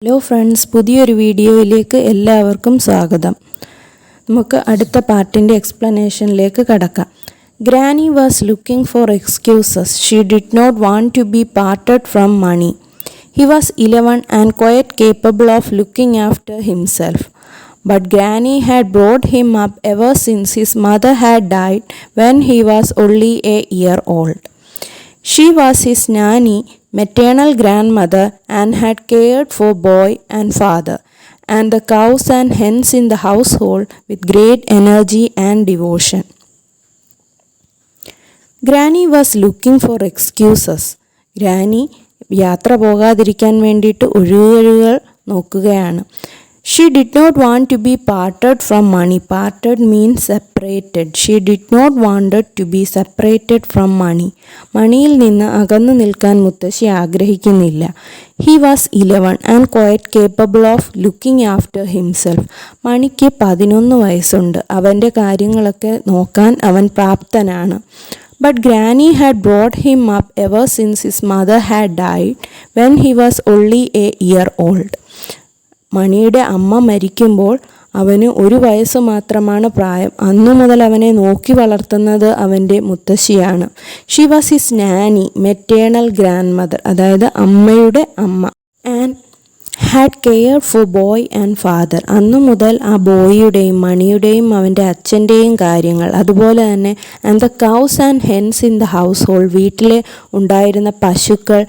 Hello friends, പുതിയൊരു വീഡിയോയിലേക്ക് എല്ലാവർക്കും സ്വാഗതം. നമുക്ക് അടുത്ത പാർട്ടിൻ്റെ എക്സ്പ്ലനേഷനിലേക്ക് കടക്കാം. Granny was looking for excuses. She did not want to be parted from Mani. He was 11 and quite capable of looking after himself. But Granny had brought him up ever since his mother had died when he was only a year old. She was his nanny, maternal grandmother, and had cared for boy and father, and the cows and hens in the household with great energy and devotion. Granny was looking for excuses. Granny യാത്ര പോകാതിരിക്കാൻ വേണ്ടിയിട്ട് ഒഴികഴിവുകൾ നോക്കുകയാണ്. She did not want to be parted from money. Parted means separated. She did not wanted to be separated from money. മണിയിൽ നിന്ന് അകന്നു നിൽക്കാൻ മുത്തശ്ശി ആഗ്രഹിക്കുന്നില്ല. He was 11 and quite capable of looking after himself. മണിക്ക് 11 വയസ്സുണ്ട്. അവൻ്റെ കാര്യങ്ങളൊക്കെ നോക്കാൻ അവൻ പ്രാപ്തനാണ്. But Granny had brought him up ever since his mother had died when he was only a year old. മണിയുടെ അമ്മ മരിക്കുമ്പോൾ അവന് 1 വയസ്സ് മാത്രമാണ് പ്രായം. അന്നു മുതൽ അവനെ നോക്കി വളർത്തുന്നത് അവൻ്റെ മുത്തശ്ശിയാണ്. She was his nani, maternal grandmother, അതായത് അമ്മയുടെ അമ്മ. And had care for boy and father. അന്നു മുതൽ ആ ബോയിയുടെയും മണിയുടെയും അവൻ്റെ അച്ഛൻ്റെയും കാര്യങ്ങൾ, അതുപോലെ തന്നെ and the cows and hence in the house hold, വീട്ടിലെ ഉണ്ടായിരുന്ന പശുക്കൾ,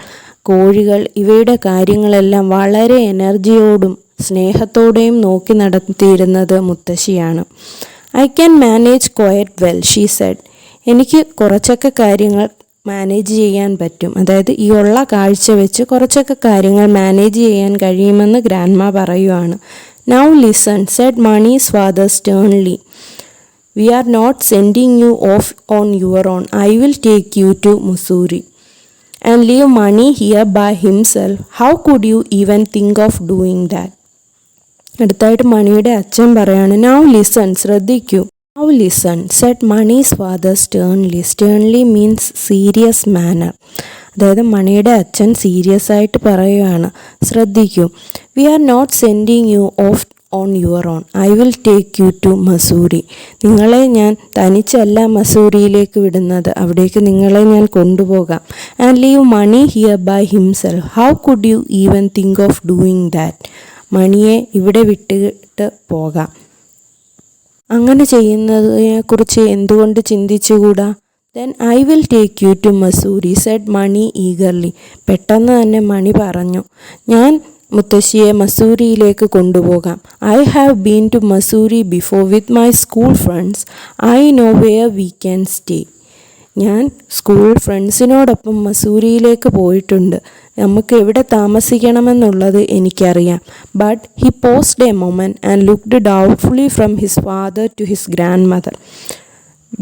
കോഴികൾ, ഇവയുടെ കാര്യങ്ങളെല്ലാം വളരെ എനർജിയോടും സ്നേഹത്തോടെയും നോക്കി നടത്തിയിരുന്നത് മുത്തശ്ശിയാണ്. I can manage quite well, she said. എനിക്ക് കുറച്ചൊക്കെ കാര്യങ്ങൾ മാനേജ് ചെയ്യാൻ പറ്റും, അതായത് ഈ ഉള്ള കാഴ്ച വെച്ച് കുറച്ചൊക്കെ കാര്യങ്ങൾ മാനേജ് ചെയ്യാൻ കഴിയുമെന്ന് ഗ്രാൻഡ്മ പറയുവാണ്. Now listen, said Mani's father sternly. We are not sending you off on your own. I will take you to Mussoorie and leave money here by himself. How could you even think of doing that? അടുത്തായിട്ട് മണിയുടെ അച്ഛൻ പറയാണ്, now listen, ശ്രദ്ധിക്കൂ. Now listen, said Mani's father sternly. Sternly means serious manner. അതായത് മണിയുടെ അച്ഛൻ serious ആയിട്ട് പറയുകയാണ്, ശ്രദ്ധിക്കൂ. We are not sending you off on your own. I will take you to Missouri. നിങ്ങളെ ഞാൻ തനിച്ചല്ല മസൂറിയിലേക്ക് വിടുന്നത്, അവിടേക്ക് നിങ്ങളെ ഞാൻ കൊണ്ടുപോകാം. And leave money here by himself. How could you even think of doing that? മണിയെ ഇവിടെ വിട്ടിട്ട് പോകാം. അങ്ങനെ ചെയ്യുന്നതിനെക്കുറിച്ച് എന്തുകൊണ്ട് ചിന്തിച്ചുകൂടാ? Then I will take you to Missouri, said Mani eagerly. പെട്ടെന്ന് തന്നെ മണി പറഞ്ഞു, ഞാൻ മുത്തശ്ശിയെ മസൂറിയിലേക്ക് കൊണ്ടുപോകാം. I have been to Mussoorie before with my school friends. I know where we can stay. ഞാൻ സ്കൂൾ ഫ്രണ്ട്സിനോടൊപ്പം മസൂറിയിലേക്ക് പോയിട്ടുണ്ട്. നമുക്ക് എവിടെ താമസിക്കണമെന്നുള്ളത് എനിക്കറിയാം. But he paused a moment and looked doubtfully from his father to his grandmother.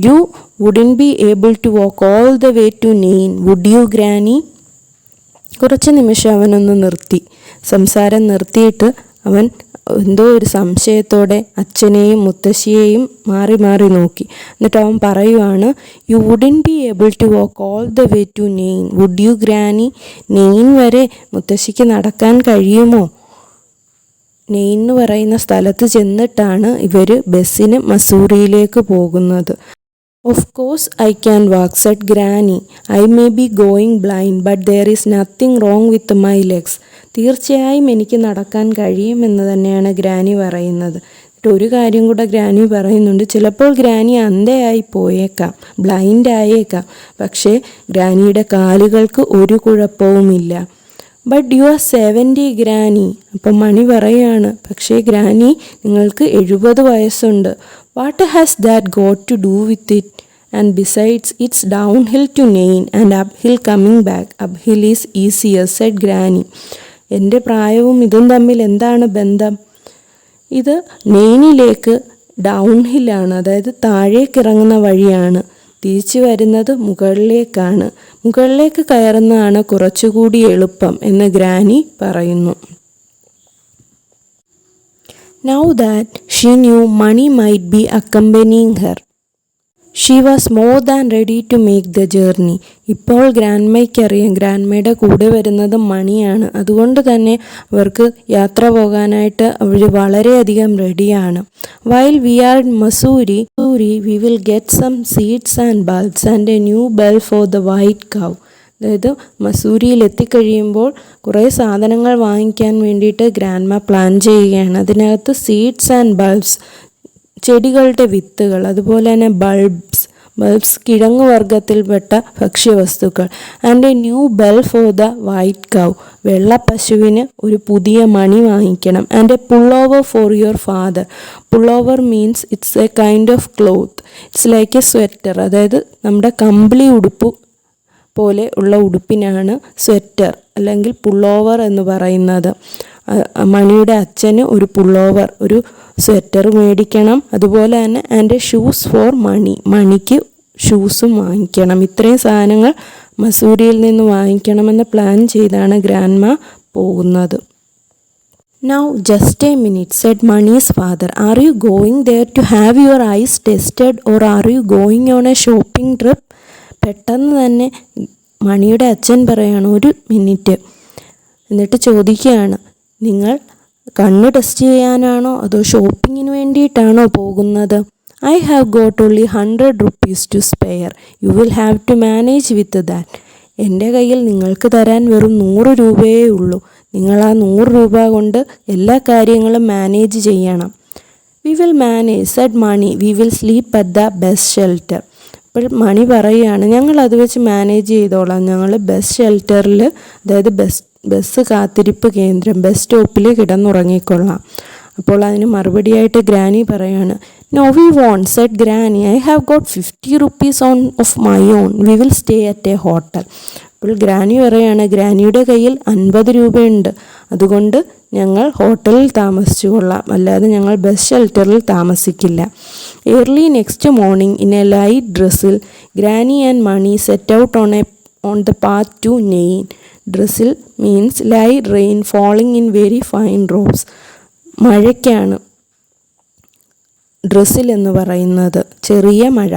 You wouldn't be able to walk all the way to Nain, would you granny? കുറച്ച് നിമിഷം അവനൊന്ന് നിർത്തി. സംസാരം നിർത്തിയിട്ട് അവൻ എന്തോ ഒരു സംശയത്തോടെ അച്ഛനെയും മുത്തശ്ശിയെയും മാറി മാറി നോക്കി. എന്നിട്ട് അവൻ പറയുവാണ്, you wouldn't be able to walk all the way to Nain, would you granny? Nain വരെ മുത്തശ്ശിക്ക് നടക്കാൻ കഴിയുമോ? നെയിൻ എന്ന് പറയുന്ന സ്ഥലത്ത് ചെന്നിട്ടാണ് ഇവർ ബസ്സിന് മസൂറിയിലേക്ക് പോകുന്നത്. Of course I can walk, said Granny. I may be going blind, but there is nothing wrong with my legs. തീർച്ചയായും എനിക്ക് നടക്കാൻ കഴിയുമെന്ന് തന്നെയാണ് ഗ്രാനി പറയുന്നത്. ഒരു കാര്യം കൂടെ ഗ്രാനി പറയുന്നുണ്ട്, ചിലപ്പോൾ ഗ്രാനി അന്ധയായി പോയേക്കാം, ബ്ലൈൻഡ് ആയേക്കാം, പക്ഷേ ഗ്രാനിയുടെ കാലുകൾക്ക് ഒരു കുഴപ്പവുമില്ല. But you are 70 granny. അപ്പം മണി പറയാണ്, പക്ഷേ ഗ്രാനി നിങ്ങൾക്ക് 70 വയസ്സുണ്ട്. What has that got to do with it? And besides, it's downhill to Nain and uphill coming back. Uphill is easier, said Granny. എൻ്റെ പ്രായവും ഇതും തമ്മിൽ എന്താണ് ബന്ധം? ഇത് നെയിനിലേക്ക് ഡൗൺ ഹില്ലാണ്, അതായത് താഴേക്ക് ഇറങ്ങുന്ന വഴിയാണ്. തിരിച്ചു വരുന്നത് മുകളിലേക്കാണ്. മുകളിലേക്ക് കയറുന്നതാണ് കുറച്ചുകൂടി എളുപ്പം എന്ന് ഗ്രാനി പറയുന്നു. Now that she knew Mani might be accompanying her, she was more than ready to make the journey. ഇപ്പോൾ ഗ്രാൻഡ്മയ്ക്കറിയാം ഗ്രാൻഡ്മയുടെ കൂടെ വരുന്നത് മണിയാണ്. അതുകൊണ്ട് തന്നെ അവർക്ക് യാത്ര പോകാനായിട്ട് അവർ വളരെയധികം റെഡിയാണ്. While we are in Mussoorie we will get some seeds and bulbs and a new bell for the white cow. അതായത് മസൂരിയിൽ എത്തിക്കഴിയുമ്പോൾ കുറേ സാധനങ്ങൾ വാങ്ങിക്കാൻ വേണ്ടിയിട്ട് ഗ്രാൻഡ്മ പ്ലാൻ ചെയ്യുകയാണ്. അതിനകത്ത് സീഡ്സ് ആൻഡ് ബൾബ്സ്, ചെടികളുടെ വിത്തുകൾ, അതുപോലെ തന്നെ ബൾബ്സ് കിഴങ്ങ് വർഗത്തിൽപ്പെട്ട ഭക്ഷ്യവസ്തുക്കൾ, and a new bell for the white cow, വെള്ള പശുവിന് ഒരു പുതിയ മണി വാങ്ങിക്കണം, and a pullover for your father. Pullover means it's a kind of cloth, it's like a sweater. അതായത് നമ്മുടെ കമ്പിളി ഉടുപ്പ് പോലെ ഉള്ള ഉടുപ്പിനാണ് സ്വെറ്റർ അല്ലെങ്കിൽ പുള്ളോവർ എന്ന് പറയുന്നത്. മണിയുടെ അച്ഛന് ഒരു പുള്ളോവർ, ഒരു സ്വെറ്റർ മേടിക്കണം. അതുപോലെ തന്നെ ആൻഡ് ഷൂസ് ഫോർ മണിക്ക് ഷൂസും വാങ്ങിക്കണം. ഇത്രയും സാധനങ്ങൾ മസൂരിയിൽ നിന്ന് വാങ്ങിക്കണമെന്ന് പ്ലാൻ ചെയ്താണ് ഗ്രാൻഡ്മ പോകുന്നത്. Now just a minute, said Mani's father. Are you going there to have your eyes tested or are you going on a shopping trip? പെട്ടെന്ന് തന്നെ മണിയുടെ അച്ഛൻ പറയാണ്, ഒരു മിനിറ്റ്. എന്നിട്ട് ചോദിക്കുകയാണ്, നിങ്ങൾ കണ്ണ് ടെസ്റ്റ് ചെയ്യാനാണോ അതോ ഷോപ്പിങ്ങിന് വേണ്ടിയിട്ടാണോ പോകുന്നത്? I have got only 100 rupees to spare. You will have to manage with that. എൻ്റെ കയ്യിൽ നിങ്ങൾക്ക് തരാൻ വെറും 100 രൂപയേ ഉള്ളൂ. നിങ്ങൾ ആ 100 രൂപ കൊണ്ട് എല്ലാ കാര്യങ്ങളും മാനേജ് ചെയ്യണം. We will manage, said Mani. We will sleep at the best shelter. അപ്പോൾ മണി പറയുകയാണ്, ഞങ്ങൾ അത് വെച്ച് മാനേജ് ചെയ്തോളാം. ഞങ്ങൾ ബസ് ഷെൽട്ടറിൽ, അതായത് ബസ് കാത്തിരിപ്പ് കേന്ദ്രം, ബസ് സ്റ്റോപ്പിൽ കിടന്നുറങ്ങിക്കൊള്ളാം. അപ്പോൾ അതിന് മറുപടിയായിട്ട് ഗ്രാനി പറയാണ്, no we won't, said granny. I have got 50 rupees of my own. We will stay at a hotel. അപ്പോൾ ഗ്രാനി പറയാണ്, ഗ്രാനിയുടെ കയ്യിൽ 50 രൂപയുണ്ട്, അതുകൊണ്ട് ഞങ്ങൾ ഹോട്ടലിൽ താമസിച്ചു കൊള്ളാം, അല്ലാതെ ഞങ്ങൾ ബസ് ഷെൽട്ടറിൽ താമസിക്കില്ല. Early next morning in a light drizzle granny and Mani set out on the path to Nain. Drizzle means light rain falling in very fine drops. മഴയ്ക്കാണ് ഡ്രസ്സിൽ എന്ന് പറയുന്നത്, ചെറിയ മഴ.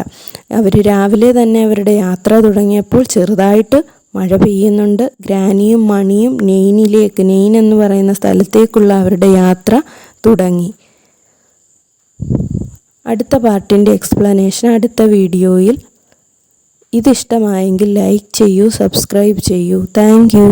അവർ രാവിലെ തന്നെ അവരുടെ യാത്ര തുടങ്ങിയപ്പോൾ ചെറുതായിട്ട് മഴ പെയ്യുന്നുണ്ട്. ഗ്രാനിയും മണിയും നെയിൻ എന്ന് പറയുന്ന സ്ഥലത്തേക്കുള്ള അവരുടെ യാത്ര തുടങ്ങി. അടുത്ത പാർട്ടിൻ്റെ എക്സ്പ്ലനേഷൻ അടുത്ത വീഡിയോയിൽ. ഇതിഷ്ടമായെങ്കിൽ ലൈക്ക് ചെയ്യൂ, സബ്സ്ക്രൈബ് ചെയ്യൂ. Thank you.